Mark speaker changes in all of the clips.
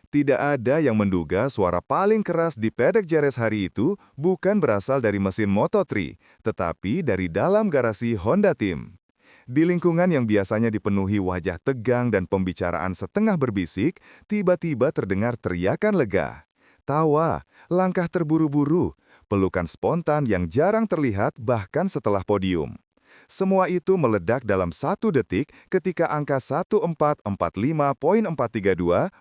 Speaker 1: Tidak ada yang menduga suara paling keras di pedek Jerez hari itu bukan berasal dari mesin Moto3, tetapi dari dalam garasi Honda Team. Di lingkungan yang biasanya dipenuhi wajah tegang dan pembicaraan setengah berbisik, tiba-tiba terdengar teriakan lega. Tawa, langkah terburu-buru, pelukan spontan yang jarang terlihat bahkan setelah podium. Semua itu meledak dalam 1 detik ketika angka 1445.432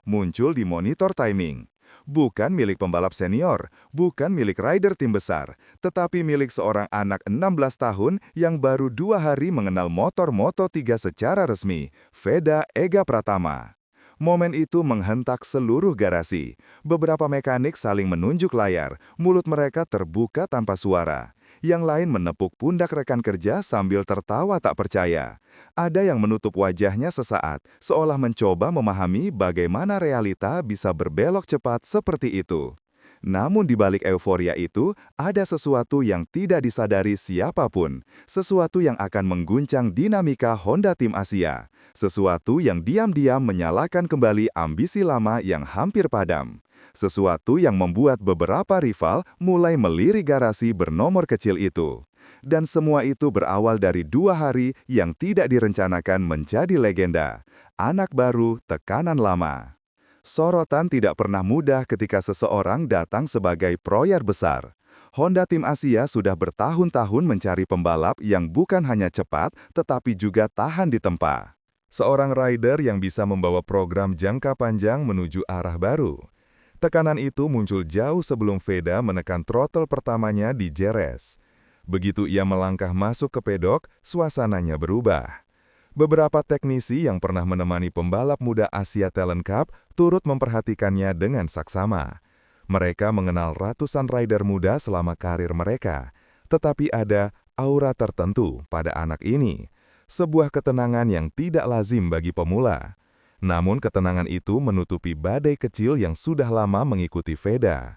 Speaker 1: muncul di monitor timing. Bukan milik pembalap senior, bukan milik rider tim besar, tetapi milik seorang anak 16 tahun yang baru 2 hari mengenal motor Moto3 secara resmi, Veda Ega Pratama. Momen itu menghentak seluruh garasi. Beberapa mekanik saling menunjuk layar, mulut mereka terbuka tanpa suara. Yang lain menepuk pundak rekan kerja sambil tertawa tak percaya. Ada yang menutup wajahnya sesaat, seolah mencoba memahami bagaimana realita bisa berbelok cepat seperti itu. Namun di balik euforia itu, ada sesuatu yang tidak disadari siapapun. Sesuatu yang akan mengguncang dinamika Honda Tim Asia. Sesuatu yang diam-diam menyalakan kembali ambisi lama yang hampir padam. Sesuatu yang membuat beberapa rival mulai melirik garasi bernomor kecil itu. Dan semua itu berawal dari 2 hari yang tidak direncanakan menjadi legenda. Anak baru, tekanan lama. Sorotan tidak pernah mudah ketika seseorang datang sebagai proyek besar. Honda Tim Asia sudah bertahun-tahun mencari pembalap yang bukan hanya cepat, tetapi juga tahan di tempat. Seorang rider yang bisa membawa program jangka panjang menuju arah baru. Tekanan itu muncul jauh sebelum Veda menekan throttle pertamanya di Jerez. Begitu ia melangkah masuk ke pedok, suasananya berubah. Beberapa teknisi yang pernah menemani pembalap muda Asia Talent Cup turut memperhatikannya dengan saksama. Mereka mengenal ratusan rider muda selama karir mereka, tetapi ada aura tertentu pada anak ini. Sebuah ketenangan yang tidak lazim bagi pemula. Namun ketenangan itu menutupi badai kecil yang sudah lama mengikuti Veda.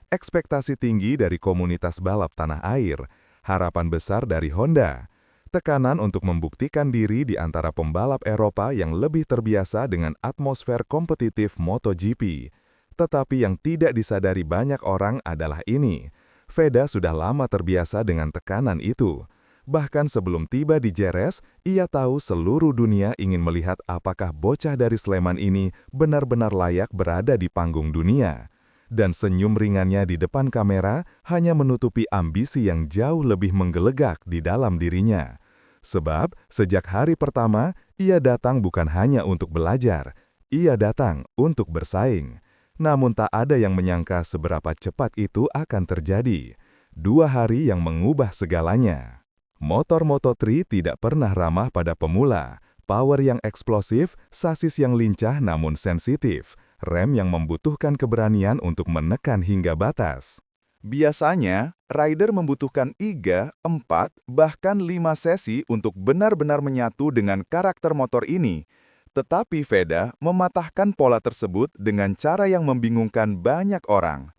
Speaker 1: Ekspektasi tinggi dari komunitas balap tanah air, harapan besar dari Honda, tekanan untuk membuktikan diri di antara pembalap Eropa yang lebih terbiasa dengan atmosfer kompetitif MotoGP. Tetapi yang tidak disadari banyak orang adalah ini. Veda sudah lama terbiasa dengan tekanan itu. Bahkan sebelum tiba di Jerez, ia tahu seluruh dunia ingin melihat apakah bocah dari Sleman ini benar-benar layak berada di panggung dunia. Dan senyum ringannya di depan kamera hanya menutupi ambisi yang jauh lebih menggelegak di dalam dirinya. Sebab, sejak hari pertama, ia datang bukan hanya untuk belajar, ia datang untuk bersaing. Namun tak ada yang menyangka seberapa cepat itu akan terjadi. 2 hari yang mengubah segalanya. Motor Moto3 tidak pernah ramah pada pemula. Power yang eksplosif, sasis yang lincah namun sensitif, rem yang membutuhkan keberanian untuk menekan hingga batas. Biasanya, rider membutuhkan 3, 4, bahkan 5 sesi untuk benar-benar menyatu dengan karakter motor ini. Tetapi Veda mematahkan pola tersebut dengan cara yang membingungkan banyak orang.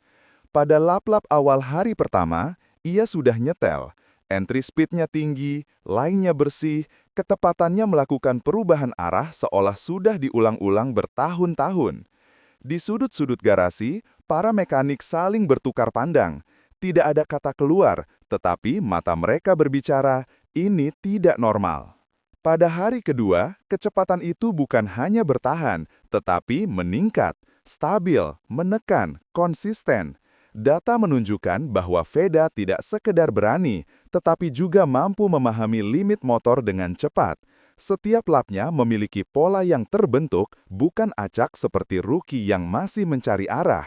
Speaker 1: Pada lap-lap awal hari pertama, ia sudah nyetel. Entry speed-nya tinggi, line-nya bersih, ketepatannya melakukan perubahan arah seolah sudah diulang-ulang bertahun-tahun. Di sudut-sudut garasi, para mekanik saling bertukar pandang. Tidak ada kata keluar, tetapi mata mereka berbicara, ini tidak normal. Pada hari kedua, kecepatan itu bukan hanya bertahan, tetapi meningkat, stabil, menekan, konsisten. Data menunjukkan bahwa Veda tidak sekedar berani, tetapi juga mampu memahami limit motor dengan cepat. Setiap lapnya memiliki pola yang terbentuk, bukan acak seperti rookie yang masih mencari arah.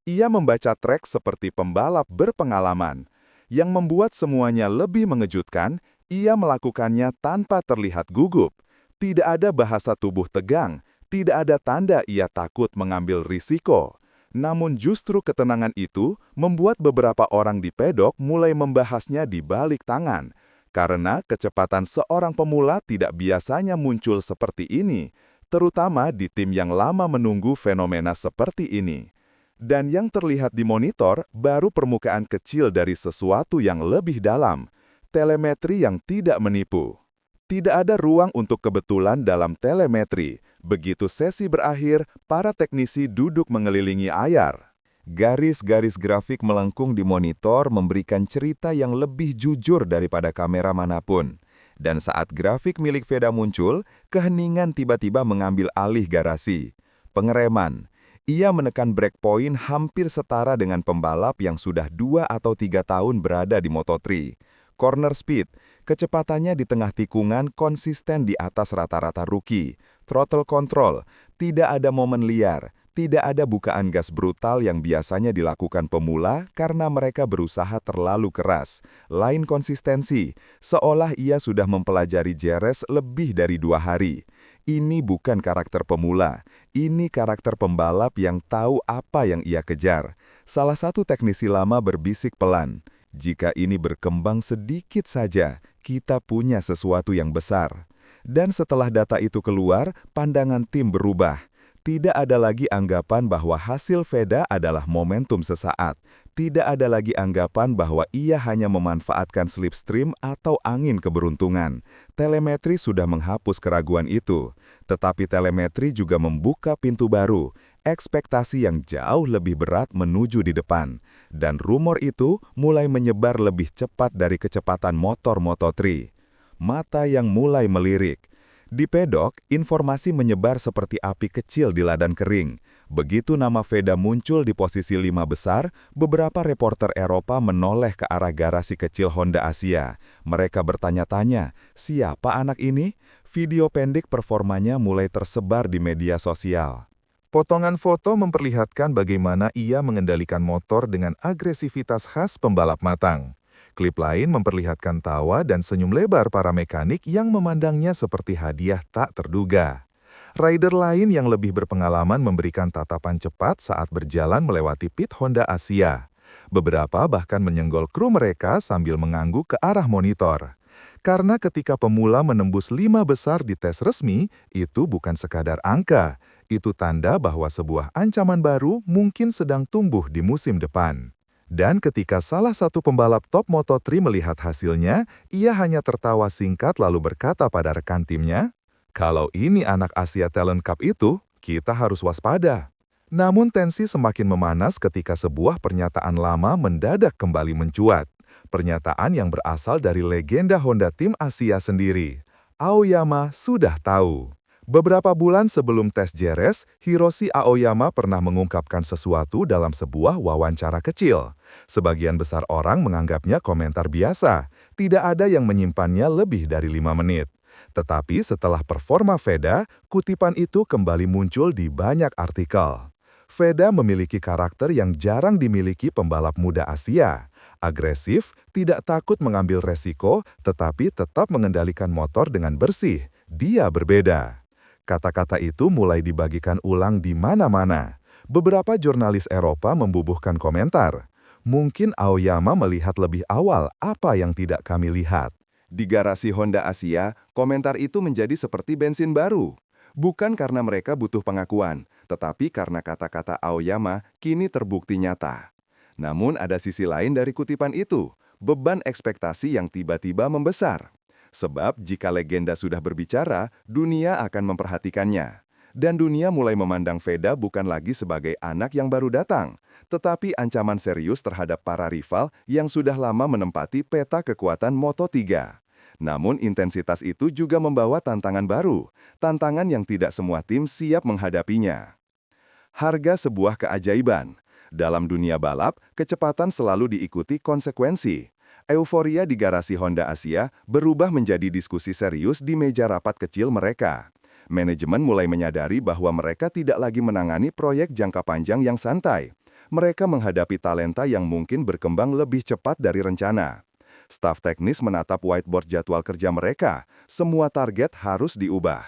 Speaker 1: Ia membaca trek seperti pembalap berpengalaman. Yang membuat semuanya lebih mengejutkan, ia melakukannya tanpa terlihat gugup. Tidak ada bahasa tubuh tegang, tidak ada tanda ia takut mengambil risiko. Namun justru ketenangan itu membuat beberapa orang di pedok mulai membahasnya di balik tangan. Karena kecepatan seorang pemula tidak biasanya muncul seperti ini, terutama di tim yang lama menunggu fenomena seperti ini. Dan yang terlihat di monitor baru permukaan kecil dari sesuatu yang lebih dalam, telemetri yang tidak menipu. Tidak ada ruang untuk kebetulan dalam telemetri. Begitu sesi berakhir, para teknisi duduk mengelilingi layar. Garis-garis grafik melengkung di monitor memberikan cerita yang lebih jujur daripada kamera manapun. Dan saat grafik milik Veda muncul, keheningan tiba-tiba mengambil alih garasi. Pengereman. Ia menekan breakpoint hampir setara dengan pembalap yang sudah 2 atau 3 tahun berada di Moto3. Corner speed, kecepatannya di tengah tikungan konsisten di atas rata-rata rookie. Throttle control, tidak ada momen liar, tidak ada bukaan gas brutal yang biasanya dilakukan pemula karena mereka berusaha terlalu keras. Lain konsistensi, seolah ia sudah mempelajari JRS lebih dari 2 hari. Ini bukan karakter pemula, ini karakter pembalap yang tahu apa yang ia kejar. Salah satu teknisi lama berbisik pelan. Jika ini berkembang sedikit saja, kita punya sesuatu yang besar. Dan setelah data itu keluar, pandangan tim berubah. Tidak ada lagi anggapan bahwa hasil Veda adalah momentum sesaat. Tidak ada lagi anggapan bahwa ia hanya memanfaatkan slipstream atau angin keberuntungan. Telemetri sudah menghapus keraguan itu. Tetapi telemetri juga membuka pintu baru, ekspektasi yang jauh lebih berat menuju di depan. Dan rumor itu mulai menyebar lebih cepat dari kecepatan motor Moto3. Mata yang mulai melirik. Di pedok, informasi menyebar seperti api kecil di ladang kering. Begitu nama Veda muncul di posisi 5 besar, beberapa reporter Eropa menoleh ke arah garasi kecil Honda Asia. Mereka bertanya-tanya, siapa anak ini? Video pendek performanya mulai tersebar di media sosial. Potongan foto memperlihatkan bagaimana ia mengendalikan motor dengan agresivitas khas pembalap matang. Klip lain memperlihatkan tawa dan senyum lebar para mekanik yang memandangnya seperti hadiah tak terduga. Rider lain yang lebih berpengalaman memberikan tatapan cepat saat berjalan melewati pit Honda Asia. Beberapa bahkan menyenggol kru mereka sambil mengangguk ke arah monitor. Karena ketika pemula menembus 5 besar di tes resmi, itu bukan sekadar angka. Itu tanda bahwa sebuah ancaman baru mungkin sedang tumbuh di musim depan. Dan ketika salah satu pembalap top Moto3 melihat hasilnya, ia hanya tertawa singkat lalu berkata pada rekan timnya, "Kalau ini anak Asia Talent Cup itu, kita harus waspada." Namun tensi semakin memanas ketika sebuah pernyataan lama mendadak kembali mencuat. Pernyataan yang berasal dari legenda Honda Tim Asia sendiri. Aoyama sudah tahu. Beberapa bulan sebelum tes JRS, Hiroshi Aoyama pernah mengungkapkan sesuatu dalam sebuah wawancara kecil. Sebagian besar orang menganggapnya komentar biasa, tidak ada yang menyimpannya lebih dari 5 menit. Tetapi setelah performa Veda, kutipan itu kembali muncul di banyak artikel. Veda memiliki karakter yang jarang dimiliki pembalap muda Asia. Agresif, tidak takut mengambil resiko, tetapi tetap mengendalikan motor dengan bersih. Dia berbeda. Kata-kata itu mulai dibagikan ulang di mana-mana. Beberapa jurnalis Eropa membubuhkan komentar. Mungkin Aoyama melihat lebih awal apa yang tidak kami lihat. Di garasi Honda Asia, komentar itu menjadi seperti bensin baru. Bukan karena mereka butuh pengakuan, tetapi karena kata-kata Aoyama kini terbukti nyata. Namun ada sisi lain dari kutipan itu, beban ekspektasi yang tiba-tiba membesar. Sebab jika legenda sudah berbicara, dunia akan memperhatikannya. Dan dunia mulai memandang Veda bukan lagi sebagai anak yang baru datang, tetapi ancaman serius terhadap para rival yang sudah lama menempati peta kekuatan Moto3. Namun intensitas itu juga membawa tantangan baru, tantangan yang tidak semua tim siap menghadapinya. Harga sebuah keajaiban. Dalam dunia balap, kecepatan selalu diikuti konsekuensi. Euforia di garasi Honda Asia berubah menjadi diskusi serius di meja rapat kecil mereka. Manajemen mulai menyadari bahwa mereka tidak lagi menangani proyek jangka panjang yang santai. Mereka menghadapi talenta yang mungkin berkembang lebih cepat dari rencana. Staf teknis menatap whiteboard jadwal kerja mereka. Semua target harus diubah.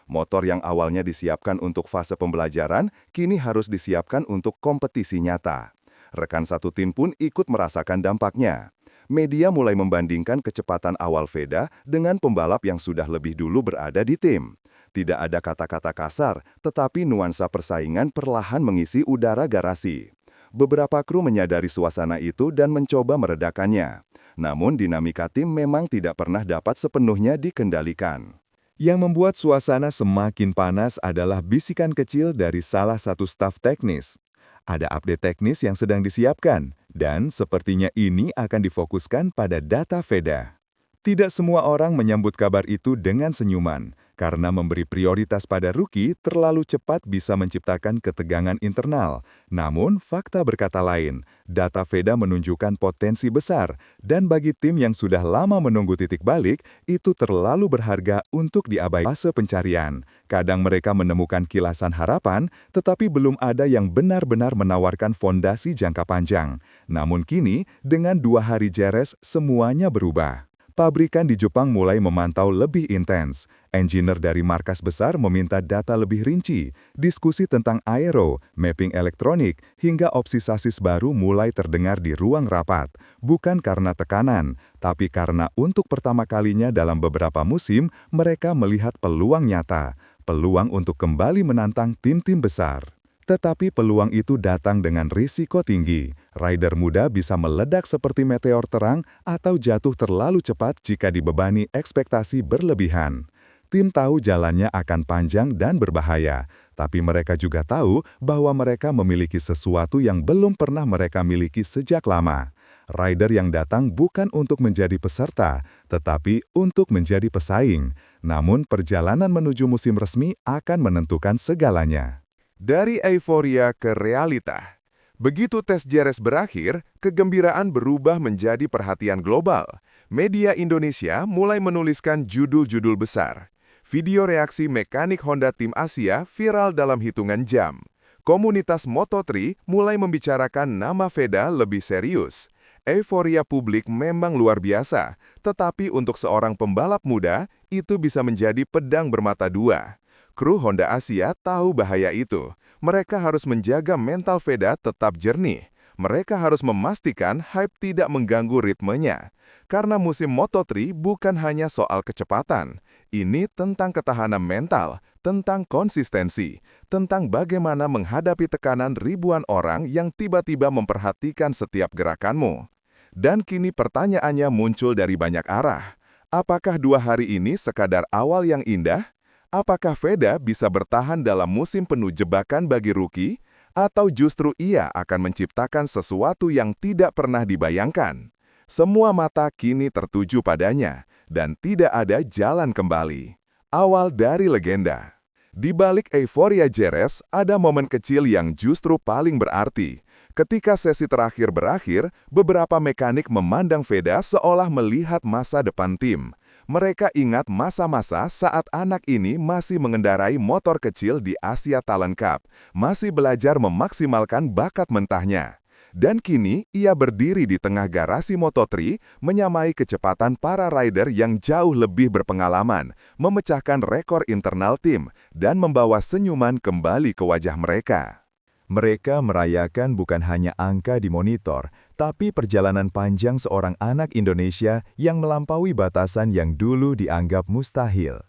Speaker 1: Motor yang awalnya disiapkan untuk fase pembelajaran, kini harus disiapkan untuk kompetisi nyata. Rekan satu tim pun ikut merasakan dampaknya. Media mulai membandingkan kecepatan awal Veda dengan pembalap yang sudah lebih dulu berada di tim. Tidak ada kata-kata kasar, tetapi nuansa persaingan perlahan mengisi udara garasi. Beberapa kru menyadari suasana itu dan mencoba meredakannya.
Speaker 2: Namun dinamika tim memang tidak pernah dapat sepenuhnya dikendalikan.
Speaker 1: Yang membuat suasana semakin panas adalah bisikan kecil dari salah satu staf teknis. Ada update teknis yang sedang disiapkan, dan sepertinya ini akan difokuskan pada data Veda. Tidak semua orang menyambut kabar itu dengan senyuman, karena memberi prioritas pada rookie terlalu cepat bisa menciptakan ketegangan internal. Namun, fakta berkata lain, data Veda menunjukkan potensi besar, dan bagi tim yang sudah lama menunggu titik balik, itu terlalu berharga untuk diabaikan. Fase pencarian. Kadang mereka menemukan kilasan harapan, tetapi belum ada yang benar-benar menawarkan fondasi jangka panjang. Namun kini, dengan 2 hari Jerez, semuanya berubah. Pabrikan di Jepang mulai memantau lebih intens. Engineer dari markas besar meminta data lebih rinci. Diskusi tentang aero, mapping elektronik, hingga opsi sasis baru mulai terdengar di ruang rapat. Bukan karena tekanan, tapi karena untuk pertama kalinya dalam beberapa musim, mereka melihat peluang nyata. Peluang untuk kembali menantang tim-tim besar. Tetapi peluang itu datang dengan risiko tinggi. Rider muda bisa meledak seperti meteor terang atau jatuh terlalu cepat jika dibebani ekspektasi berlebihan. Tim tahu jalannya akan panjang dan berbahaya, tapi mereka juga tahu bahwa mereka memiliki sesuatu yang belum pernah mereka miliki sejak lama. Rider yang datang bukan untuk menjadi peserta, tetapi untuk menjadi pesaing. Namun perjalanan menuju musim resmi akan menentukan segalanya.
Speaker 3: Dari euforia ke realita. Begitu tes Jerez berakhir, kegembiraan berubah menjadi perhatian global. Media Indonesia mulai menuliskan judul-judul besar. Video reaksi mekanik Honda Tim Asia viral dalam hitungan jam. Komunitas Moto3 mulai membicarakan nama Veda lebih serius. Euforia publik memang luar biasa, tetapi untuk seorang pembalap muda, itu bisa menjadi pedang bermata dua. Kru Honda Asia tahu bahaya itu. Mereka harus menjaga mental Veda tetap jernih. Mereka harus memastikan hype tidak mengganggu ritmenya. Karena musim Moto3 bukan hanya soal kecepatan. Ini tentang ketahanan mental, tentang konsistensi, tentang bagaimana menghadapi tekanan ribuan orang yang tiba-tiba memperhatikan setiap gerakanmu. Dan kini pertanyaannya muncul dari banyak arah. Apakah 2 hari ini sekadar awal yang indah? Apakah Veda bisa bertahan dalam musim penuh jebakan bagi rookie, atau justru ia akan menciptakan sesuatu yang tidak pernah dibayangkan? Semua mata kini tertuju padanya, dan tidak ada jalan kembali. Awal dari legenda. Di balik euforia Jerez, ada momen kecil yang justru paling berarti. Ketika sesi terakhir berakhir, beberapa mekanik memandang Veda seolah melihat masa depan tim. Mereka ingat masa-masa saat anak ini masih mengendarai motor kecil di Asia Talent Cup, masih belajar memaksimalkan bakat mentahnya. Dan kini, ia berdiri di tengah garasi Moto3, menyamai kecepatan para rider yang jauh lebih berpengalaman, memecahkan rekor internal tim, dan membawa senyuman kembali ke wajah mereka.
Speaker 1: Mereka merayakan bukan hanya angka di monitor, tapi perjalanan panjang seorang anak Indonesia yang melampaui batasan yang dulu dianggap mustahil.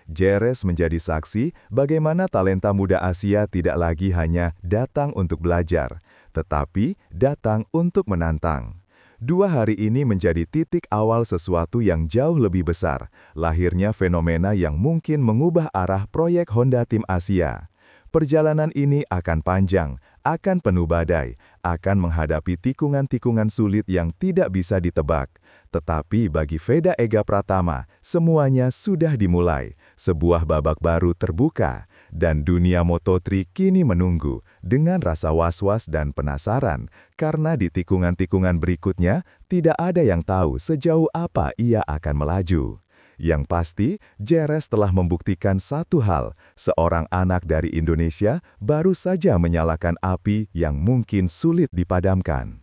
Speaker 1: Jerez menjadi saksi bagaimana talenta muda Asia tidak lagi hanya datang untuk belajar, tetapi datang untuk menantang. 2 hari ini menjadi titik awal sesuatu yang jauh lebih besar, lahirnya fenomena yang mungkin mengubah arah proyek Honda Tim Asia. Perjalanan ini akan panjang, akan penuh badai, akan menghadapi tikungan-tikungan sulit yang tidak bisa ditebak. Tetapi bagi Veda Ega Pratama, semuanya sudah dimulai. Sebuah babak baru terbuka, dan dunia Moto3 kini menunggu dengan rasa was-was dan penasaran, karena di tikungan-tikungan berikutnya tidak ada yang tahu sejauh apa ia akan melaju. Yang pasti, Jerez telah membuktikan satu hal, seorang anak dari Indonesia baru saja menyalakan api yang mungkin sulit dipadamkan.